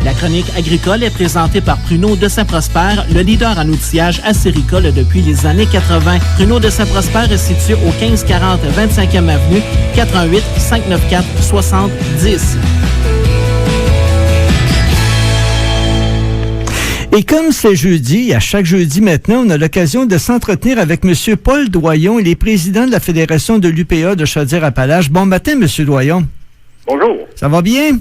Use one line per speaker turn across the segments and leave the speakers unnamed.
La chronique agricole est présentée par Pruneau de Saint-Prosper, le leader en outillage acéricole depuis les années 80. Pruneau de Saint-Prosper est situé au 1540 25e Avenue, 418 594 70.
Et comme c'est jeudi, à chaque jeudi maintenant, on a l'occasion de s'entretenir avec M. Paul Doyon. Il est président de la Fédération de l'UPA de Chaudière-Appalaches. Bon matin, M. Doyon.
Bonjour.
Ça va bien?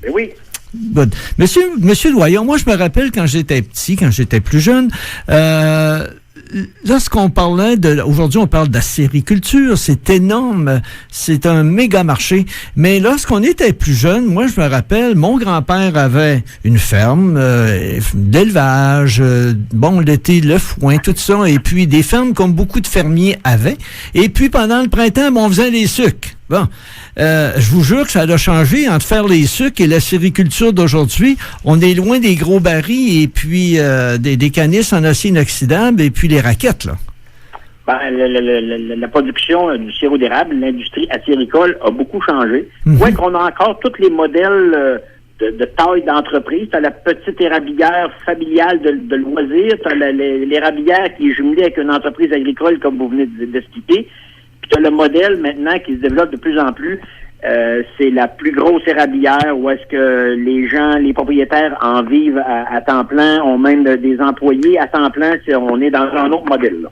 Ben oui.
Good. Monsieur Doyon, moi, je me rappelle quand j'étais petit, quand j'étais plus jeune, lorsqu'on parlait aujourd'hui, on parle d'acériculture, c'est énorme, c'est un méga marché. Mais lorsqu'on était plus jeune, moi, je me rappelle, mon grand-père avait une ferme d'élevage, l'été, le foin, tout ça, et puis des fermes comme beaucoup de fermiers avaient. Et puis, pendant le printemps, on faisait des sucres. Bon, je vous jure que ça a changé entre faire les sucres et la sériculture d'aujourd'hui. On est loin des gros barils et puis des canisses en acier inoxydable et puis les raquettes, là.
La production du sirop d'érable, l'industrie acéricole a beaucoup changé. Ouais, qu'on a encore tous les modèles de taille d'entreprise. Tu as la petite érablière familiale de loisirs, tu as l'érablière qui est jumelée avec une entreprise agricole, comme vous venez d'expliquer. Puis tu as le modèle maintenant qui se développe de plus en plus. C'est la plus grosse érablière où est-ce que les propriétaires en vivent à temps plein, ont même des employés à temps plein. On est dans un autre modèle, là.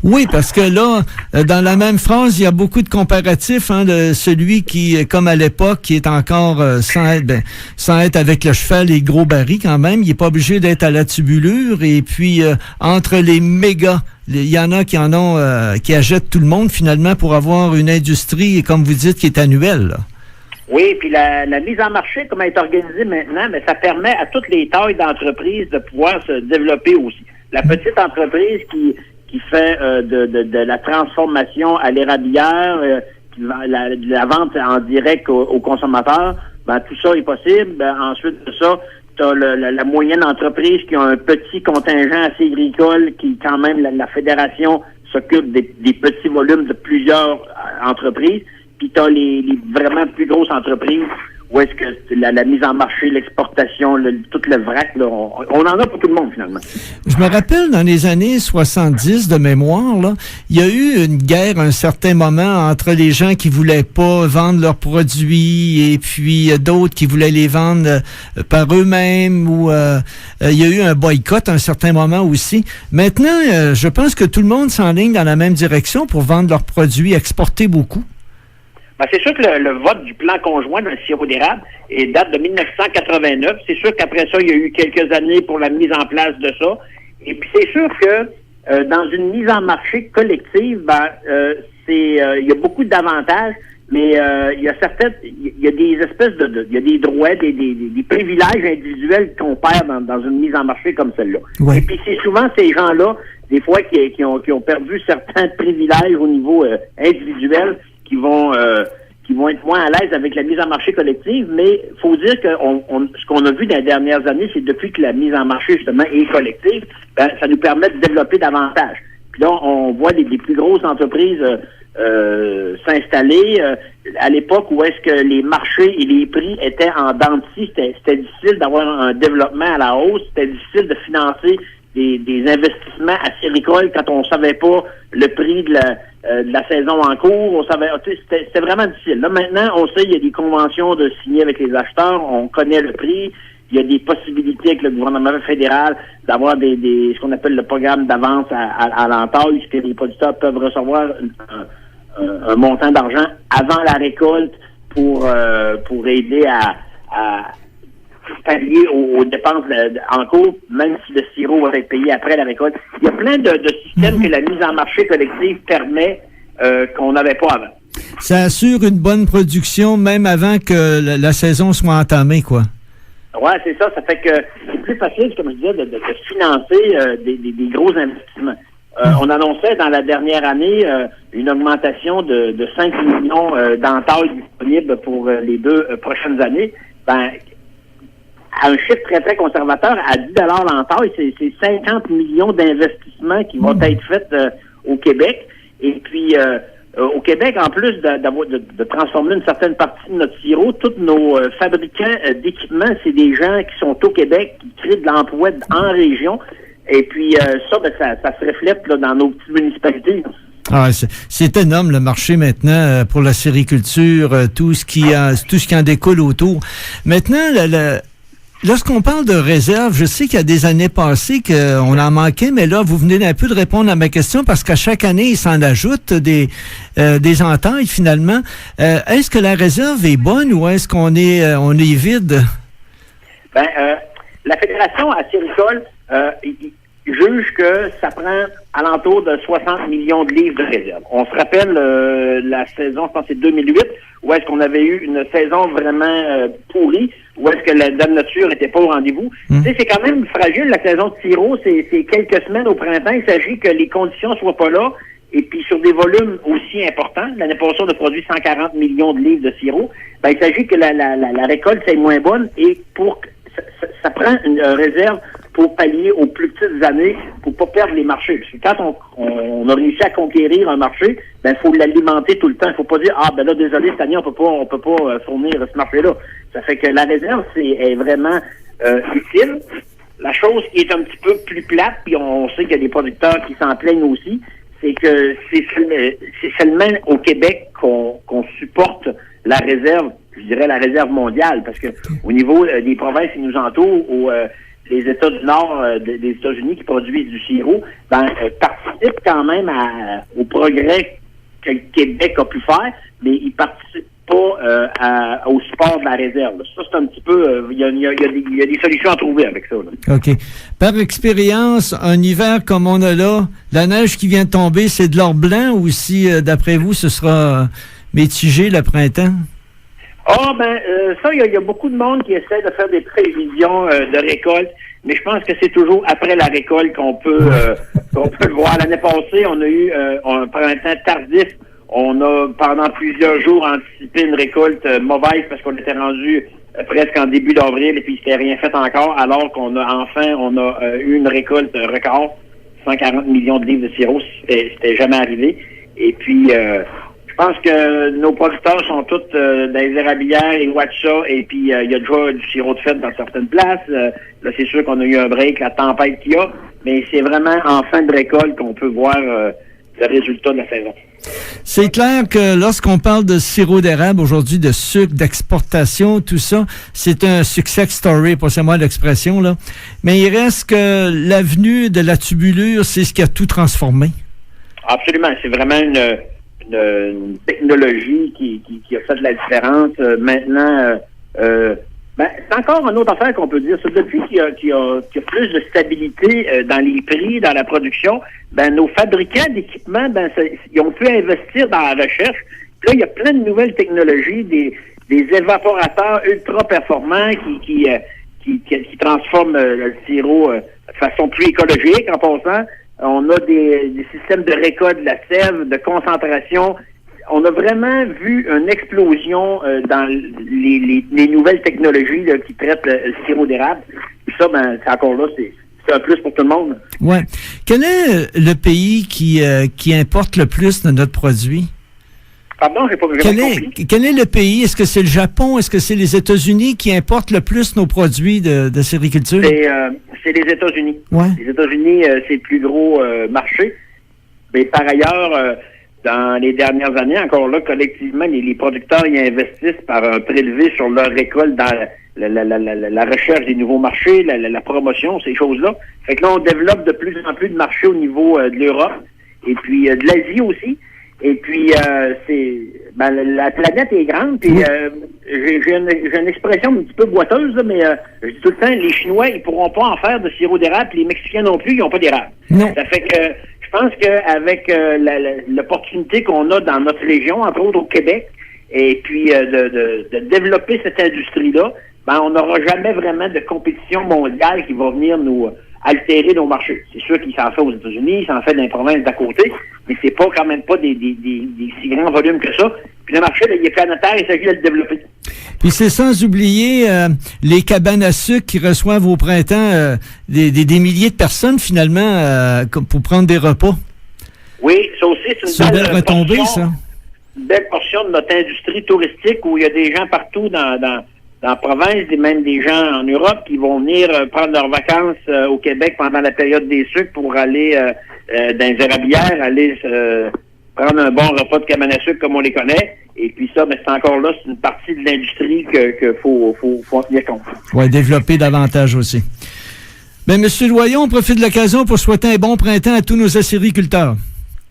Oui, parce que là, dans la même phrase, il y a beaucoup de comparatifs, de celui qui, comme à l'époque, qui est encore sans être avec le cheval et gros barils quand même, il n'est pas obligé d'être à la tubulure. Et puis, entre les mégas, il y en a qui qui achètent tout le monde finalement pour avoir une industrie, comme vous dites, qui est annuelle, là.
Oui, puis la mise en marché, comme elle est organisée maintenant, mais ça permet à toutes les tailles d'entreprise de pouvoir se développer aussi. La petite entreprise qui fait de la transformation à l'érablière, la vente en direct aux consommateurs, tout ça est possible. Ensuite de ça, tu as la moyenne entreprise qui a un petit contingent assez agricole qui, quand même, la fédération s'occupe des petits volumes de plusieurs entreprises. Puis tu as les vraiment plus grosses entreprises où est-ce que la mise en marché, l'exportation, tout le vrac, là, on en a pour tout le monde, finalement.
Je me rappelle, dans les années 70, de mémoire, là, il y a eu une guerre à un certain moment entre les gens qui voulaient pas vendre leurs produits et puis d'autres qui voulaient les vendre par eux-mêmes ou il y a eu un boycott à un certain moment aussi. Maintenant, je pense que tout le monde s'enligne dans la même direction pour vendre leurs produits, exporter beaucoup.
C'est sûr que le vote du plan conjoint d'un sirop d'érable date de 1989. C'est sûr qu'après ça, il y a eu quelques années pour la mise en place de ça. Et puis c'est sûr que dans une mise en marché collective, il y a beaucoup d'avantages, mais il y a des espèces il y a des droits, des privilèges individuels qu'on perd dans une mise en marché comme celle-là.
Oui.
Et puis c'est souvent ces gens-là, des fois, qui ont perdu certains privilèges au niveau individuel, qui vont être moins à l'aise avec la mise en marché collective, mais il faut dire que ce qu'on a vu dans les dernières années, c'est depuis que la mise en marché, justement, est collective, ça nous permet de développer davantage. Puis là, on voit les plus grosses entreprises s'installer. À l'époque où est-ce que les marchés et les prix étaient en dents de scie, c'était difficile d'avoir un développement à la hausse, c'était difficile de financer des investissements acéricoles quand on savait pas le prix de la saison en cours. On savait, c'était vraiment difficile. Là, maintenant, on sait, il y a des conventions de signer avec les acheteurs, on connaît le prix, il y a des possibilités avec le gouvernement fédéral d'avoir ce qu'on appelle le programme d'avance à l'entaille, ce que les producteurs peuvent recevoir un montant d'argent avant la récolte pour aider à pallier aux dépenses en cours, même si le sirop va être payé après la récolte. Il y a plein de systèmes que la mise en marché collective permet qu'on n'avait pas avant.
Ça assure une bonne production même avant que la saison soit entamée, quoi.
Ouais, c'est ça. Ça fait que c'est plus facile, comme je disais, de financer des gros investissements. On annonçait dans la dernière année une augmentation de 5 millions d'entailles disponibles pour les 2 prochaines années. À un chiffre très, très conservateur, à 10 $ l'entaille, c'est 50 millions d'investissements qui vont être faits au Québec. Et puis, au Québec, en plus de transformer une certaine partie de notre sirop, tous nos fabricants d'équipements, c'est des gens qui sont au Québec, qui créent de l'emploi en région. Et puis ça se reflète là, dans nos petites municipalités.
Ah, c'est énorme le marché maintenant pour la sériculture, tout ce qui en découle autour. Maintenant, lorsqu'on parle de réserve, je sais qu'il y a des années passées qu'on en manquait, mais là, vous venez un peu de répondre à ma question parce qu'à chaque année, il s'en ajoute des entailles finalement. Est-ce que la réserve est bonne ou est-ce qu'on est vide?
La Fédération acéricole juge que ça prend alentour de 60 millions de livres de réserve. On se rappelle la saison, je pense que c'est 2008, où est-ce qu'on avait eu une saison vraiment pourrie, où est-ce que la dame nature n'était pas au rendez-vous. Tu sais, c'est quand même fragile, la saison de sirop, c'est quelques semaines au printemps. Il s'agit que les conditions soient pas là, et puis sur des volumes aussi importants. L'année passée, on a produit 140 millions de livres de sirop. Il s'agit que la récolte soit moins bonne, et pour ça prend une réserve pour pallier aux plus petites années, pour pas perdre les marchés. Parce que quand on a réussi à conquérir un marché, il faut l'alimenter tout le temps. Il faut pas dire, là, désolé, cette année, on peut pas fournir ce marché-là. Ça fait que la réserve, est vraiment utile. La chose qui est un petit peu plus plate, puis on sait qu'il y a des producteurs qui s'en plaignent aussi, c'est que c'est seulement au Québec qu'on supporte la réserve, je dirais la réserve mondiale, parce que au niveau des provinces qui nous entourent, les États du Nord des États-Unis qui produisent du sirop, participent quand même au progrès que le Québec a pu faire, mais ils participent pas au support de la réserve. Ça, c'est un petit peu... Il y a des solutions à trouver avec ça. Là.
OK. Par expérience, un hiver comme on a là, la neige qui vient de tomber, c'est de l'or blanc ou si, d'après vous, ce sera mitigé le printemps?
Ça, il y a beaucoup de monde qui essaie de faire des prévisions de récolte, mais je pense que c'est toujours après la récolte qu'on peut le voir. L'année passée, on a eu un printemps tardif. On a, pendant plusieurs jours, anticipé une récolte mauvaise parce qu'on était rendu presque en début d'avril et puis il s'était rien fait encore, alors qu'on a eu une récolte record, 140 millions de livres de sirop, c'était jamais arrivé. Et puis, je pense que nos producteurs sont tous dans les érablières et Watcha, et puis il y a déjà du sirop de fête dans certaines places. Là, c'est sûr qu'on a eu un break, la tempête qu'il y a, mais c'est vraiment en fin de récolte qu'on peut voir le résultat de la saison.
C'est clair que lorsqu'on parle de sirop d'érable aujourd'hui, de sucre, d'exportation, tout ça, c'est un success story, passez-moi l'expression, là. Mais il reste que l'avenue de la tubulure, c'est ce qui a tout transformé.
Absolument. C'est vraiment une technologie qui a fait la différence. Maintenant, c'est encore une autre affaire qu'on peut dire. C'est depuis qu'il y a plus de stabilité dans les prix, dans la production, nos fabricants d'équipements, ils ont pu investir dans la recherche. Puis là, il y a plein de nouvelles technologies, des évaporateurs ultra performants qui transforment le sirop de façon plus écologique en passant. On a des systèmes de récolte de la sève, de concentration. On a vraiment vu une explosion dans les nouvelles technologies là, qui traitent le sirop d'érable. Et ça, c'est encore là, c'est un plus pour tout le monde.
Ouais. Quel est le pays qui importe le plus de notre produit?
Pardon, j'ai pas compris.
Quel est le pays? Est-ce que c'est le Japon? Est-ce que c'est les États-Unis qui importent le plus nos produits de sériculture?
C'est les États-Unis.
Ouais.
Les États-Unis, c'est le plus gros marché. Mais par ailleurs, dans les dernières années, encore là, collectivement, les producteurs y investissent par un prélevé sur leur récolte dans la recherche des nouveaux marchés, la promotion, ces choses-là. Fait que là, on développe de plus en plus de marchés au niveau de l'Europe et puis de l'Asie aussi. Et puis, la planète est grande. Puis, j'ai une expression un petit peu boiteuse, là, mais je dis tout le temps, les Chinois, ils pourront pas en faire de sirop d'érable, puis les Mexicains non plus, ils n'ont pas d'érable.
Non.
Ça fait que je pense qu'avec l'opportunité qu'on a dans notre région, entre autres au Québec, et puis de développer cette industrie-là, on n'aura jamais vraiment de compétition mondiale qui va venir nous altérer nos marchés. C'est sûr qu'il s'en fait aux États-Unis, il s'en fait dans les provinces d'à côté, mais c'est pas quand même pas des si grands volumes que ça. Puis le marché, il est planétaire, il s'agit de le développer.
Puis c'est sans oublier les cabanes à sucre qui reçoivent au printemps des milliers de personnes finalement pour prendre des repas.
Oui, ça aussi,
C'est une belle retombée,
portion,
ça.
une belle portion de notre industrie touristique où il y a des gens partout dans la province, et même des gens en Europe qui vont venir prendre leurs vacances au Québec pendant la période des sucres pour aller dans les érablières, aller prendre un bon repas de cabane à sucre comme on les connaît. Et puis ça, mais c'est encore là, c'est une partie de l'industrie que faut en tenir compte.
Oui, développer davantage aussi. Bien, M. Doyon, on profite de l'occasion pour souhaiter un bon printemps à tous nos acériculteurs.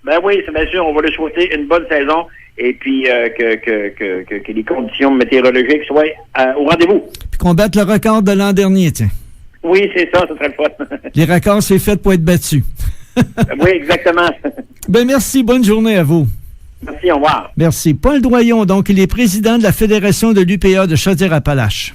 Ben oui, c'est bien sûr, on va lui souhaiter une bonne saison et puis que les conditions météorologiques soient au rendez-vous.
Puis qu'on batte le record de l'an dernier, tiens.
Oui, c'est ça, ce serait le fun.
Les records, c'est fait pour être battus.
Oui, exactement.
Ben merci, bonne journée à vous.
Merci, au revoir.
Merci. Paul Doyon, donc, il est président de la Fédération de l'UPA de Chaudière-Appalaches.